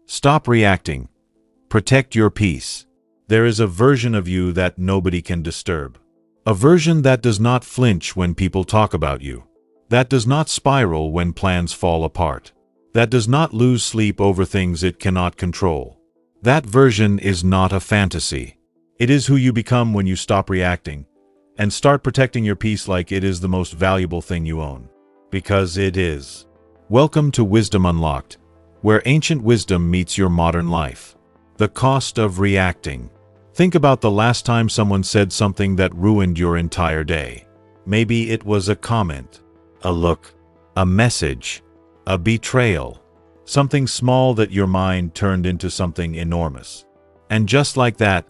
Stop reacting. Protect your peace. There is a version of you that nobody can disturb. A version that does not flinch when people talk about you. That does not spiral when plans fall apart. That does not lose sleep over things it cannot control. That version is not a fantasy. It is who you become when you stop reacting and start protecting your peace like it is the most valuable thing you own. Because it is. Welcome to Wisdom Unlocked, where ancient wisdom meets your modern life. The cost of reacting. Think about the last time someone said something that ruined your entire day. Maybe it was a comment, a look, a message, a betrayal. Something small that your mind turned into something enormous. And just like that,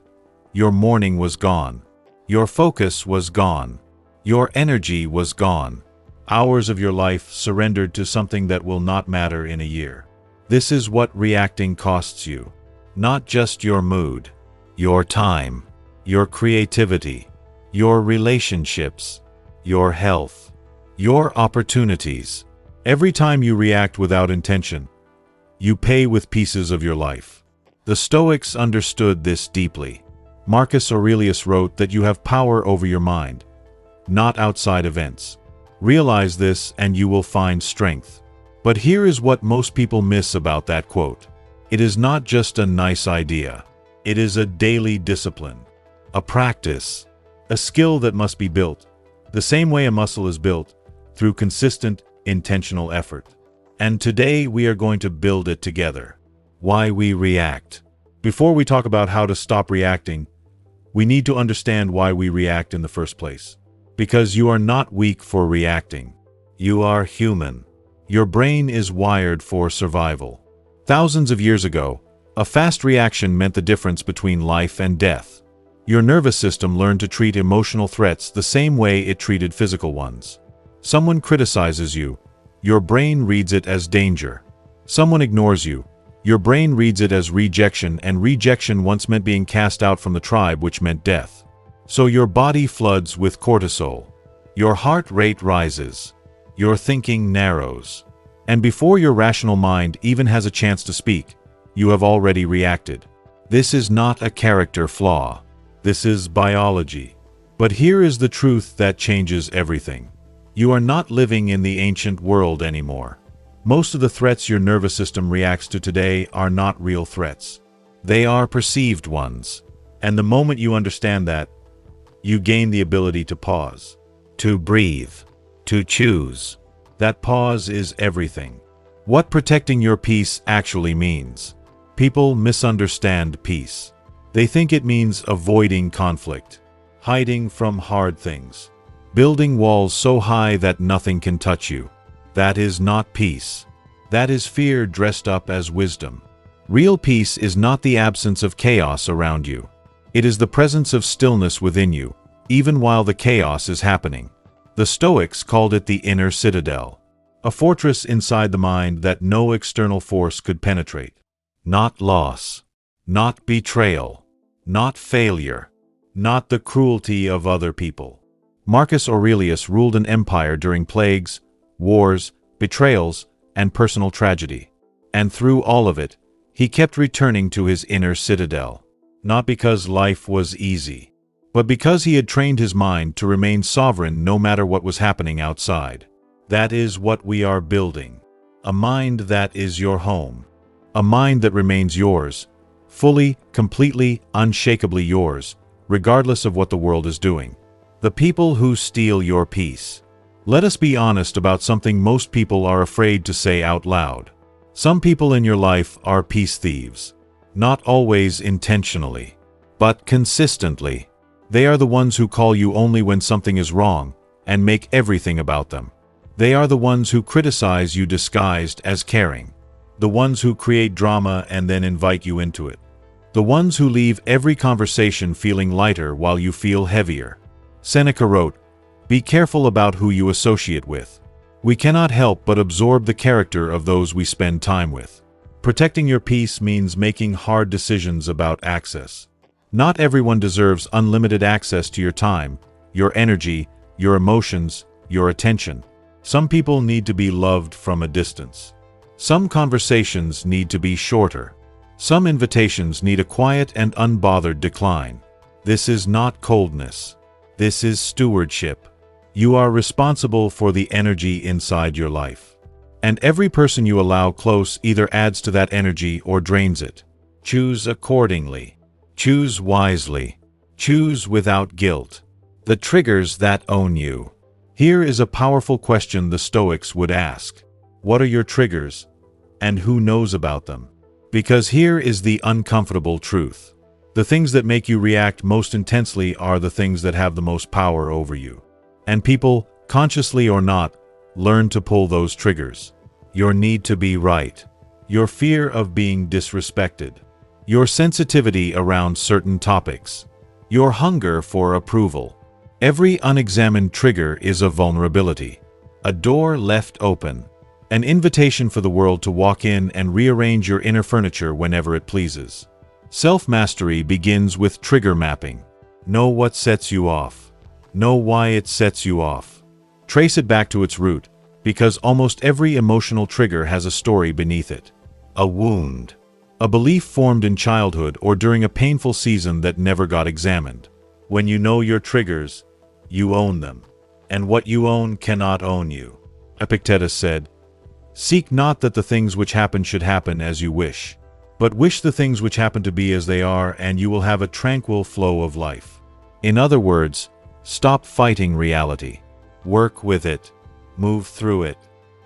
your morning was gone. Your focus was gone. Your energy was gone. Hours of your life surrendered to something that will not matter in a year. This is what reacting costs you. Not just your mood, your time, your creativity, your relationships, your health, your opportunities. Every time you react without intention, you pay with pieces of your life. The Stoics understood this deeply. Marcus Aurelius wrote that you have power over your mind, not outside events. Realize this and you will find strength. But here is what most people miss about that quote. It is not just a nice idea. It is a daily discipline, a practice, a skill that must be built, the same way a muscle is built, through consistent, intentional effort. And today we are going to build it together. Why we react. Before we talk about how to stop reacting, we need to understand why we react in the first place. Because you are not weak for reacting. You are human. Your brain is wired for survival. Thousands of years ago, a fast reaction meant the difference between life and death. Your nervous system learned to treat emotional threats the same way it treated physical ones. Someone criticizes you, your brain reads it as danger. Someone ignores you, your brain reads it as rejection, and rejection once meant being cast out from the tribe, which meant death. So your body floods with cortisol. Your heart rate rises. Your thinking narrows. And before your rational mind even has a chance to speak, you have already reacted. This is not a character flaw. This is biology. But here is the truth that changes everything. You are not living in the ancient world anymore. Most of the threats your nervous system reacts to today are not real threats. They are perceived ones. And the moment you understand that, you gain the ability to pause, to breathe, to choose. That pause is everything. What protecting your peace actually means. People misunderstand peace. They think it means avoiding conflict, hiding from hard things, building walls so high that nothing can touch you. That is not peace. That is fear dressed up as wisdom. Real peace is not the absence of chaos around you. It is the presence of stillness within you, even while the chaos is happening. The Stoics called it the inner citadel, a fortress inside the mind that no external force could penetrate. Not loss, not betrayal, not failure, not the cruelty of other people. Marcus Aurelius ruled an empire during plagues, wars, betrayals, and personal tragedy. And through all of it, he kept returning to his inner citadel. Not because life was easy, but because he had trained his mind to remain sovereign no matter what was happening outside. That is what we are building. A mind that is your home. A mind that remains yours, fully, completely, unshakably yours, regardless of what the world is doing. The people who steal your peace. Let us be honest about something most people are afraid to say out loud. Some people in your life are peace thieves. Not always intentionally, but consistently. They are the ones who call you only when something is wrong and make everything about them. They are the ones who criticize you disguised as caring. The ones who create drama and then invite you into it. The ones who leave every conversation feeling lighter while you feel heavier. Seneca wrote, "Be careful about who you associate with. We cannot help but absorb the character of those we spend time with." Protecting your peace means making hard decisions about access. Not everyone deserves unlimited access to your time, your energy, your emotions, your attention. Some people need to be loved from a distance. Some conversations need to be shorter. Some invitations need a quiet and unbothered decline. This is not coldness. This is stewardship. You are responsible for the energy inside your life. And every person you allow close either adds to that energy or drains it. Choose accordingly. Choose wisely. Choose without guilt. The triggers that own you. Here is a powerful question the Stoics would ask. What are your triggers, and who knows about them? Because here is the uncomfortable truth. The things that make you react most intensely are the things that have the most power over you. And people, consciously or not, learn to pull those triggers. Your need to be right. Your fear of being disrespected. Your sensitivity around certain topics. Your hunger for approval. Every unexamined trigger is a vulnerability. A door left open. An invitation for the world to walk in and rearrange your inner furniture whenever it pleases. Self-mastery begins with trigger mapping. Know what sets you off. Know why it sets you off. Trace it back to its root, because almost every emotional trigger has a story beneath it. A wound. A belief formed in childhood or during a painful season that never got examined. When you know your triggers, you own them. And what you own cannot own you. Epictetus said, "Seek not that the things which happen should happen as you wish, but wish the things which happen to be as they are, and you will have a tranquil flow of life." In other words, stop fighting reality. Work with it. Move through it.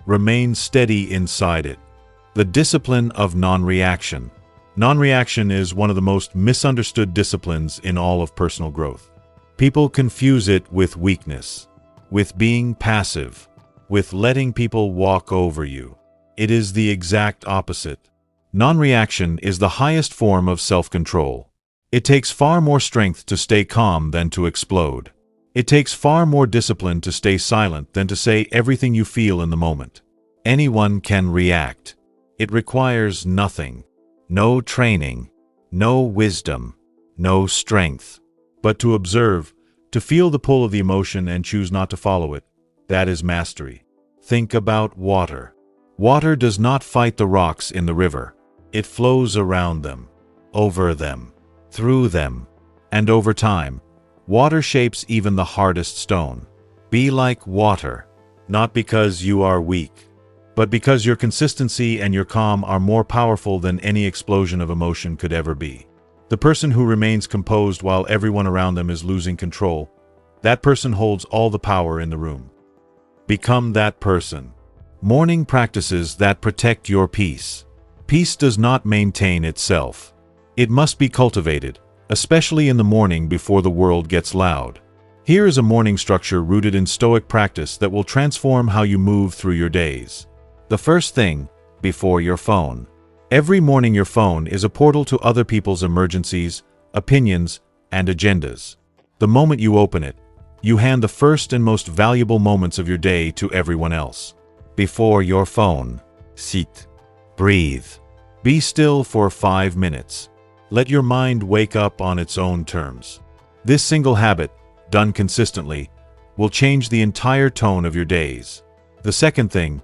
Remain steady inside it. The discipline of non-reaction. Non-reaction is one of the most misunderstood disciplines in all of personal growth. People confuse it with weakness, with being passive, with letting people walk over you. It is the exact opposite. Non-reaction is the highest form of self-control. It takes far more strength to stay calm than to explode. It takes far more discipline to stay silent than to say everything you feel in the moment. Anyone can react. It requires nothing. No training, no wisdom, no strength. But to observe, to feel the pull of the emotion and choose not to follow it, that is mastery. Think about water. Water does not fight the rocks in the river. It flows around them, over them, through them, and over time, water shapes even the hardest stone. Be like water, not because you are weak, but because your consistency and your calm are more powerful than any explosion of emotion could ever be. The person who remains composed while everyone around them is losing control, that person holds all the power in the room. Become that person. Morning practices that protect your peace. Peace does not maintain itself. It must be cultivated, especially in the morning before the world gets loud. Here is a morning structure rooted in Stoic practice that will transform how you move through your days. The first thing, before your phone. Every morning your phone is a portal to other people's emergencies, opinions, and agendas. The moment you open it, you hand the first and most valuable moments of your day to everyone else. Before your phone, sit. Breathe. Be still for 5 minutes. Let your mind wake up on its own terms. This single habit, done consistently, will change the entire tone of your days. The second thing,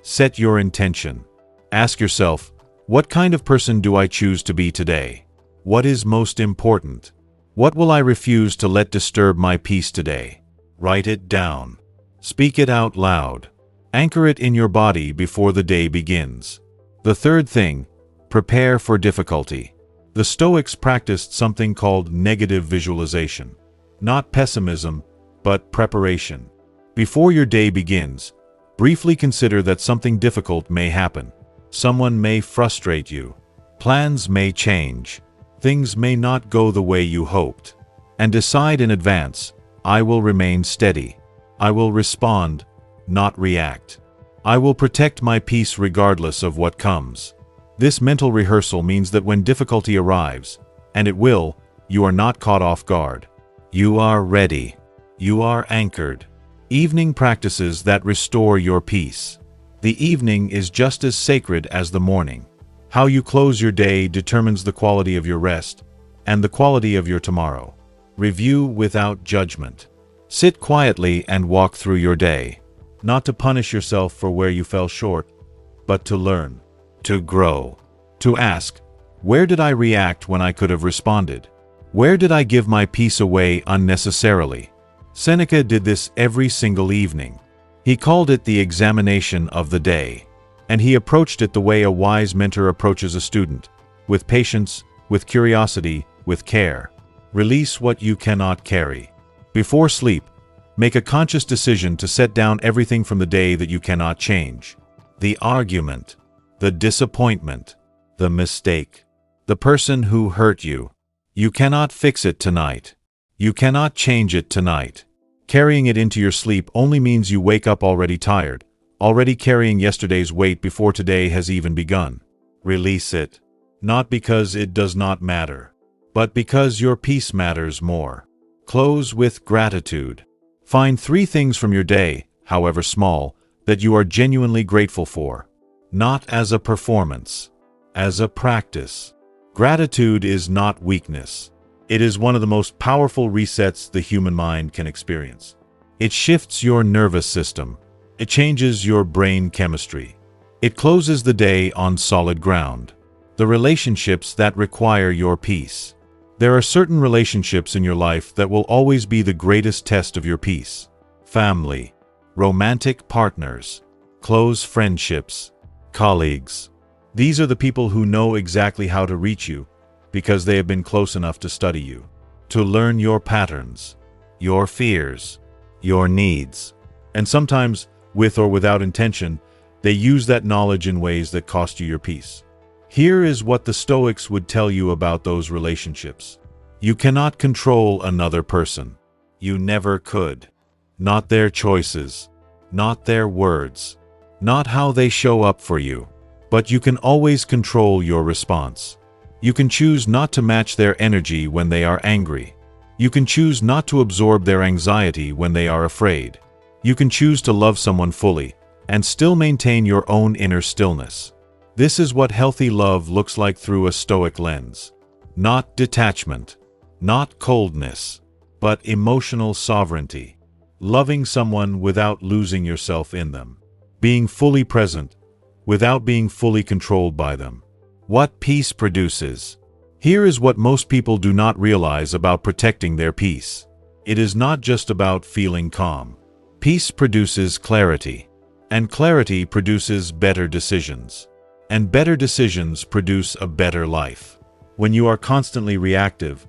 set your intention. Ask yourself, what kind of person do I choose to be today? What is most important? What will I refuse to let disturb my peace today? Write it down. Speak it out loud. Anchor it in your body before the day begins. The third thing, prepare for difficulty. The Stoics practiced something called negative visualization. Not pessimism, but preparation. Before your day begins, briefly consider that something difficult may happen. Someone may frustrate you. Plans may change. Things may not go the way you hoped. And decide in advance, I will remain steady. I will respond, not react. I will protect my peace regardless of what comes. This mental rehearsal means that when difficulty arrives, and it will, you are not caught off guard. You are ready. You are anchored. Evening practices that restore your peace. The evening is just as sacred as the morning. How you close your day determines the quality of your rest and the quality of your tomorrow. Review without judgment. Sit quietly and walk through your day, not to punish yourself for where you fell short, but to learn, to grow, to ask, Where did I react when I could have responded? Where did I give my peace away unnecessarily? Seneca did this every single evening. He called it the examination of the day, and he approached it the way a wise mentor approaches a student, with patience, with curiosity, with care. Release what you cannot carry. Before sleep, make a conscious decision to set down everything from the day that you cannot change. The argument, the disappointment, the mistake, the person who hurt you. You cannot fix it tonight. You cannot change it tonight. Carrying it into your sleep only means you wake up already tired, already carrying yesterday's weight before today has even begun. Release it. Not because it does not matter, but because your peace matters more. Close with gratitude. Find 3 things from your day, however small, that you are genuinely grateful for. Not as a performance, as a practice. Gratitude is not weakness. It is one of the most powerful resets the human mind can experience. It shifts your nervous system. It changes your brain chemistry. It closes the day on solid ground. The relationships that require your peace. There are certain relationships in your life that will always be the greatest test of your peace. Family, romantic partners, close friendships, colleagues. These are the people who know exactly how to reach you because they have been close enough to study you, to learn your patterns, your fears, your needs. And sometimes, with or without intention, they use that knowledge in ways that cost you your peace. Here is what the Stoics would tell you about those relationships. You cannot control another person. You never could. Not their choices, not their words, not how they show up for you. But you can always control your response. You can choose not to match their energy when they are angry. You can choose not to absorb their anxiety when they are afraid. You can choose to love someone fully and still maintain your own inner stillness. This is what healthy love looks like through a Stoic lens. Not detachment, not coldness, but emotional sovereignty. Loving someone without losing yourself in them. Being fully present without being fully controlled by them. What peace produces. Here is what most people do not realize about protecting their peace. It is not just about feeling calm. Peace produces clarity, and clarity produces better decisions. And better decisions produce a better life. When you are constantly reactive,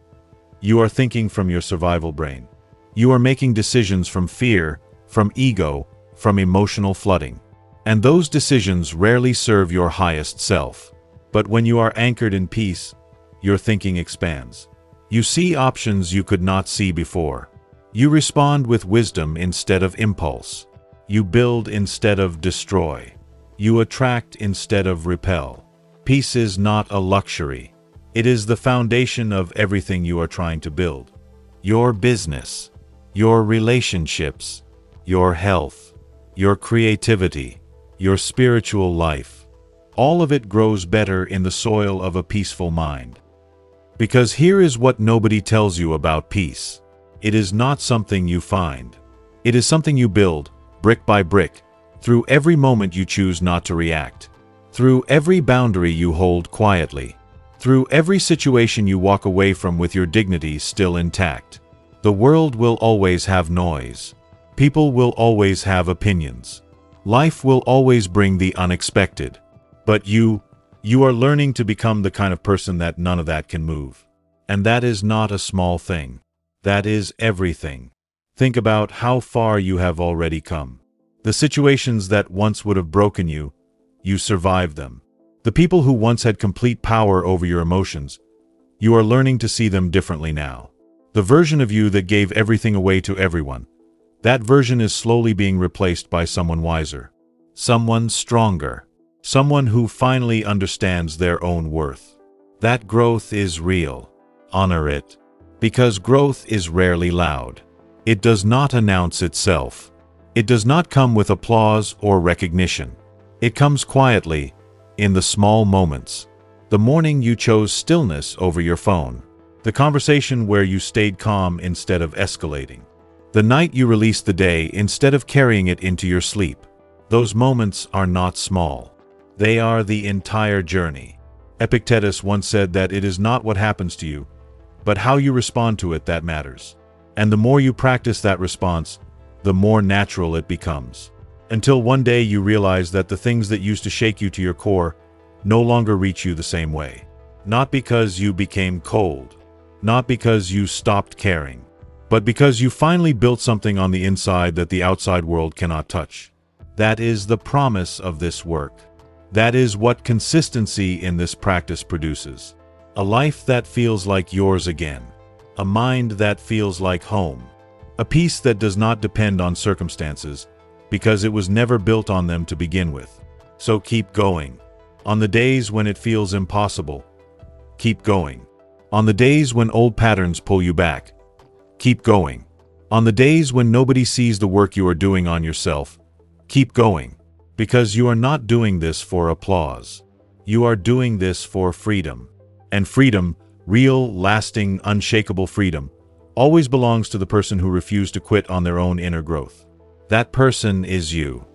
you are thinking from your survival brain. You are making decisions from fear, from ego, from emotional flooding. And those decisions rarely serve your highest self. But when you are anchored in peace, your thinking expands. You see options you could not see before. You respond with wisdom instead of impulse. You build instead of destroy. You attract instead of repel. Peace is not a luxury. It is the foundation of everything you are trying to build. Your business, your relationships, your health, your creativity, your spiritual life. All of it grows better in the soil of a peaceful mind. Because here is what nobody tells you about peace. It is not something you find. It is something you build, brick by brick, through every moment you choose not to react, through every boundary you hold quietly, through every situation you walk away from with your dignity still intact. The world will always have noise. People will always have opinions. Life will always bring the unexpected. But you are learning to become the kind of person that none of that can move. And that is not a small thing. That is everything. Think about how far you have already come. The situations that once would have broken you, you survived them. The people who once had complete power over your emotions, you are learning to see them differently now. The version of you that gave everything away to everyone, that version is slowly being replaced by someone wiser, someone stronger, someone who finally understands their own worth. That growth is real. Honor it. Because growth is rarely loud. It does not announce itself. It does not come with applause or recognition. It comes quietly, in the small moments. The morning you chose stillness over your phone. The conversation where you stayed calm instead of escalating. The night you released the day instead of carrying it into your sleep. Those moments are not small. They are the entire journey. Epictetus once said that it is not what happens to you, but how you respond to it that matters. And the more you practice that response, the more natural it becomes. Until one day you realize that the things that used to shake you to your core no longer reach you the same way. Not because you became cold, not because you stopped caring, but because you finally built something on the inside that the outside world cannot touch. That is the promise of this work. That is what consistency in this practice produces. A life that feels like yours again. A mind that feels like home. A peace that does not depend on circumstances, because it was never built on them to begin with. So keep going. On the days when it feels impossible, keep going. On the days when old patterns pull you back, keep going. On the days when nobody sees the work you are doing on yourself, keep going. Because you are not doing this for applause. You are doing this for freedom. And freedom, real, lasting, unshakable freedom, always belongs to the person who refused to quit on their own inner growth. That person is you.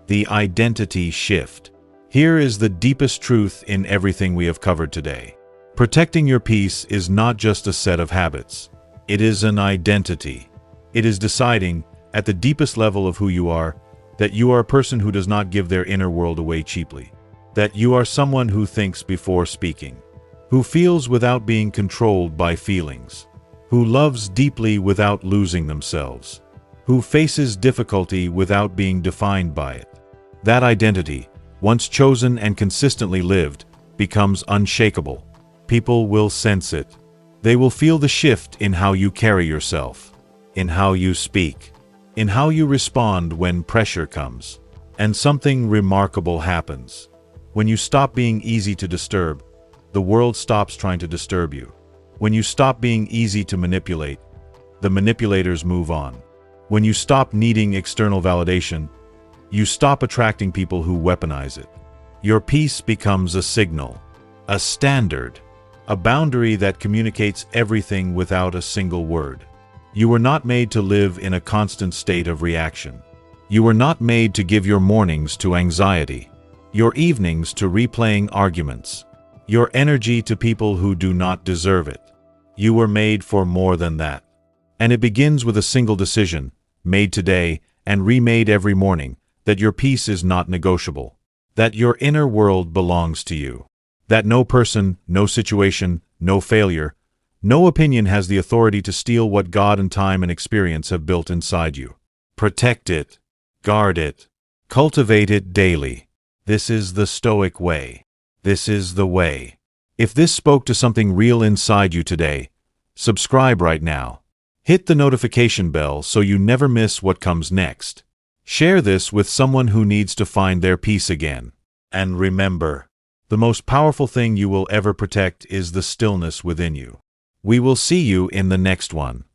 The identity shift. Here is the deepest truth in everything we have covered today. Protecting your peace is not just a set of habits. It is an identity. It is deciding, at the deepest level of who you are, that you are a person who does not give their inner world away cheaply. That you are someone who thinks before speaking. Who feels without being controlled by feelings. Who loves deeply without losing themselves. Who faces difficulty without being defined by it. That identity, once chosen and consistently lived, becomes unshakable. People will sense it. They will feel the shift in how you carry yourself, in how you speak, in how you respond when pressure comes. And something remarkable happens. When you stop being easy to disturb, the world stops trying to disturb you. When you stop being easy to manipulate, the manipulators move on. When you stop needing external validation, you stop attracting people who weaponize it. Your peace becomes a signal, a standard, a boundary that communicates everything without a single word. You were not made to live in a constant state of reaction. You were not made to give your mornings to anxiety, your evenings to replaying arguments, your energy to people who do not deserve it. You were made for more than that. And it begins with a single decision, made today and remade every morning, that your peace is not negotiable, that your inner world belongs to you, that no person, no situation, no failure, no opinion has the authority to steal what God and time and experience have built inside you. Protect it, guard it, cultivate it daily. This is the Stoic way. This is the way. If this spoke to something real inside you today, subscribe right now. Hit the notification bell so you never miss what comes next. Share this with someone who needs to find their peace again. And remember, the most powerful thing you will ever protect is the stillness within you. We will see you in the next one.